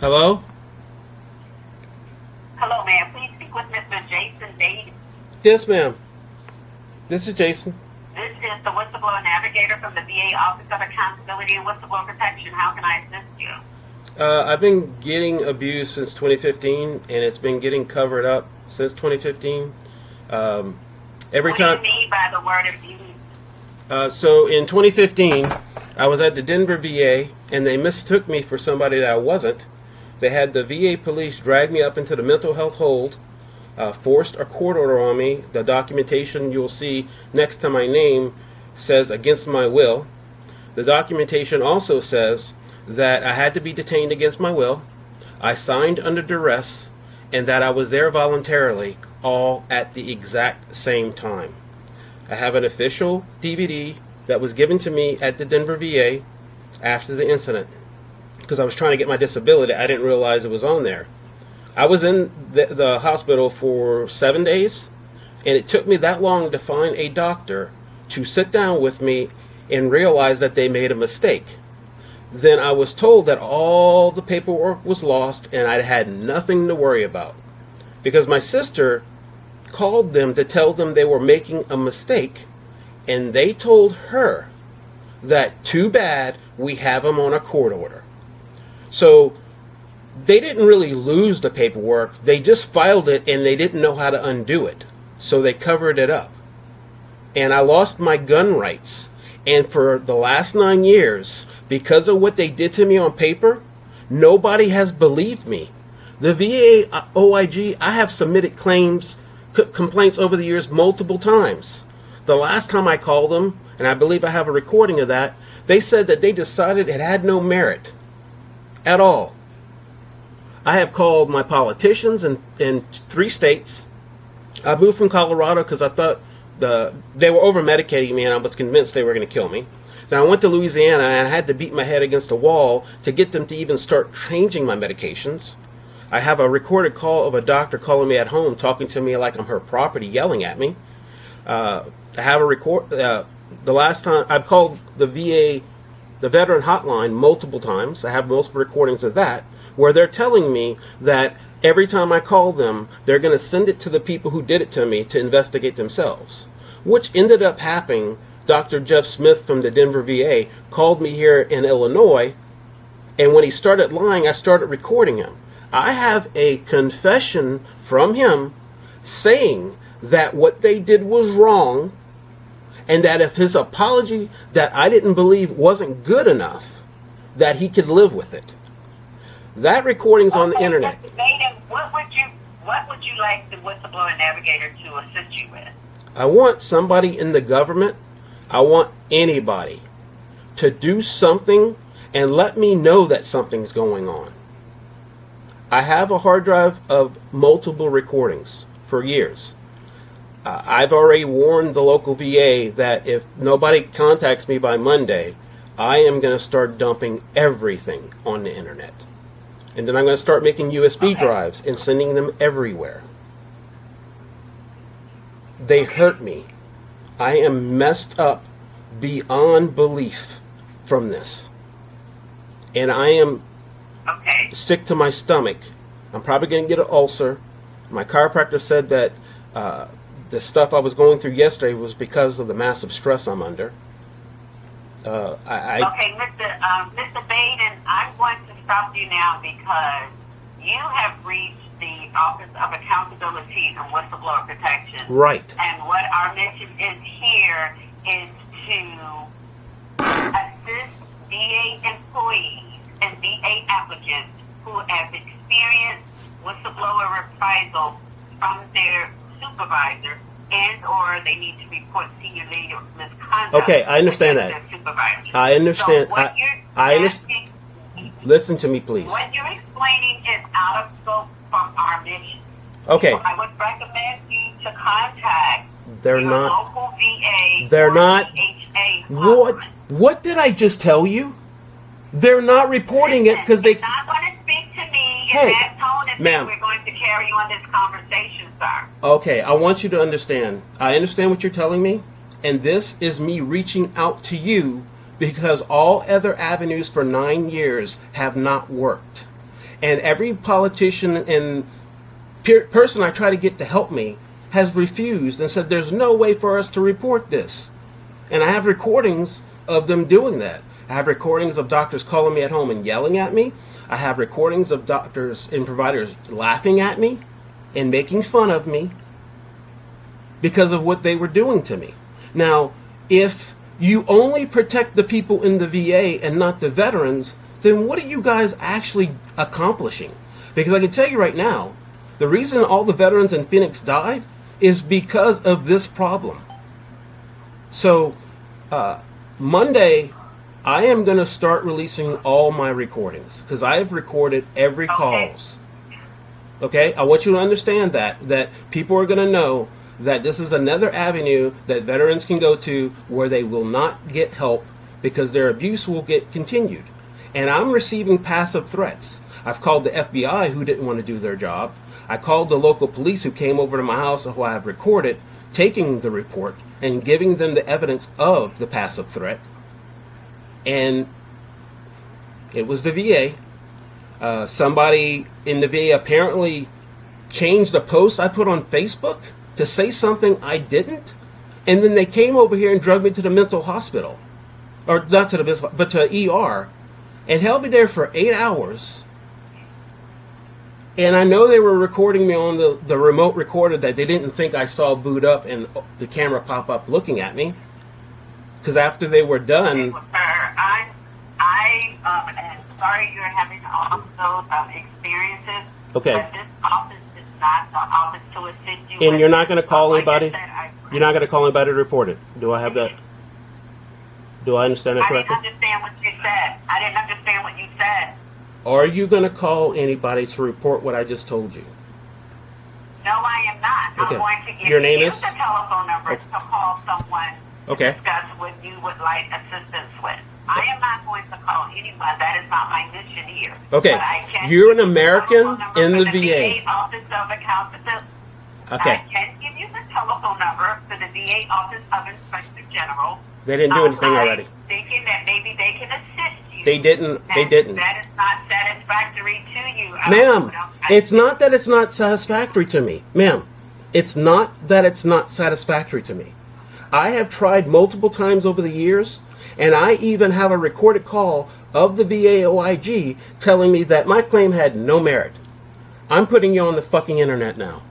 Hello? Hello, may I please speak with Mr. Jason Davis? Yes, ma'am. This is Jason. This is the Whistleblower Navigator from the VA Office of Accountability and Whistleblower Protection. How can I assist you? I've been getting abused since 2015, and it's been getting covered up since 2015. Every What time. do you mean by the word abuse? So in 2015, I was at the Denver VA, and they mistook me for somebody that I wasn't. They had the VA police drag me up into the mental health hold, forced a court order on me. The documentation you'll see next to my name says against my will. The documentation also says that I had to be detained against my will, I signed under duress, and that I was there voluntarily, all at the exact same time. I have an official DVD that was given to me at the Denver VA after the incident. Because I was trying to get my disability, I didn't realize it was on there. I was in the hospital for 7 days, and it took me that long to find a doctor to sit down with me and realize that they made a mistake. Then I was told that all the paperwork was lost and I had nothing to worry about. Because my sister called them to tell them they were making a mistake, and they told her that too bad, we have them on a court order. So they didn't really lose the paperwork, they just filed it and they didn't know how to undo it. So they covered it up. And I lost my gun rights. And for the last 9 years, because of what they did to me on paper, nobody has believed me. The VA OIG, I have submitted complaints over the years multiple times. The last time I called them, and I believe I have a recording of that, they said that they decided it had no merit at all. I have called my politicians in 3 states. I moved from Colorado because I thought they were over-medicating me and I was convinced they were going to kill me. Then I went to Louisiana and I had to beat my head against a wall to get them to even start changing my medications. I have a recorded call of a doctor calling me at home, talking to me like I'm her property, yelling at me. I have a record. The last time I've called the VA, the veteran hotline, multiple times. I have multiple recordings of that, where they're telling me that every time I call them, they're going to send it to the people who did it to me to investigate themselves. Which ended up happening. Dr. Jeff Smith from the Denver VA called me here in Illinois, and when he started lying, I started recording him. I have a confession from him saying that what they did was wrong, and that if his apology that I didn't believe wasn't good enough, that he could live with it. That recording's on the internet. Mr. Baden, what would you like the Whistleblower Navigator to assist you with? I want somebody in the government, I want anybody to do something and let me know that something's going on. I have a hard drive of multiple recordings for years. I've already warned the local VA that if nobody contacts me by Monday, I am going to start dumping everything on the internet. And then I'm going to start making USB drives and sending them everywhere. They hurt me. I am messed up beyond belief from this. And I am sick to my stomach. I'm probably going to get an ulcer. My chiropractor said that the stuff I was going through yesterday was because of the massive stress I'm under. Okay, Mr. Baden, I'm going to stop you now because you have reached the Office of Accountability and Whistleblower Protection. Right. And what our mission is here is to assist VA employees and VA applicants who have experienced whistleblower reprisal from their supervisor, and or they need to report senior leader misconduct. Okay, I understand that. I understand. So I understand. Listen to me, please. What you're explaining is out of scope from our mission. Okay. So I would recommend you to contact They're your not. local VA They're or not. VHA What? hotline. What did I just tell you? They're not reporting it because they. You're not going to speak to me in Hey, that tone, and ma'am. then we're going to carry on this conversation, sir. Okay, I want you to understand. I understand what you're telling me, and this is me reaching out to you because all other avenues for 9 years have not worked. And every politician and person I try to get to help me has refused and said there's no way for us to report this. And I have recordings of them doing that. I have recordings of doctors calling me at home and yelling at me. I have recordings of doctors and providers laughing at me and making fun of me because of what they were doing to me. Now, if you only protect the people in the VA and not the veterans, then what are you guys actually accomplishing? Because I can tell you right now, the reason all the veterans in Phoenix died is because of this problem. So, Monday, I am going to start releasing all my recordings because I have recorded every calls. Okay? I want you to understand that people are going to know that this is another avenue that veterans can go to where they will not get help because their abuse will get continued. And I'm receiving passive threats. I've called the FBI who didn't want to do their job. I called the local police who came over to my house and who I have recorded taking the report and giving them the evidence of the passive threat. And it was the VA. Somebody in the VA apparently changed a post I put on Facebook to say something I didn't. And then they came over here and drugged me to the mental hospital. Or not to the mental, but to ER. And held me there for 8 hours. And I know they were recording me on the remote recorder that they didn't think I saw boot up and the camera pop up looking at me. Because after they were done... I'm sorry you're having all those experiences. Okay. But this office is not the office to assist you. And you're not going to call anybody? Like I said, You're not going to call anybody to report it? Do I have that? Do I understand that correctly? I didn't understand what you said. I didn't understand what you said. Are you going to call anybody to report what I just told you? No, I am not. Okay. I'm going to give Your name you is? the telephone number to call someone Okay. to discuss what you would like assistance with. I am not going to call anyone. That is not my mission here. Okay. But I can You're an give you the American telephone number in for the VA. Office of Accountability. Okay. I can give you the telephone number for the VA Office of Inspector General. They didn't do anything already. I'm thinking that maybe they can assist you. They didn't. They didn't. That is not satisfactory to you. Ma'am, it's not that it's not satisfactory to me. Ma'am, it's not that it's not satisfactory to me. I have tried multiple times over the years, and I even have a recorded call of the VA OIG telling me that my claim had no merit. I'm putting you on the fucking internet now.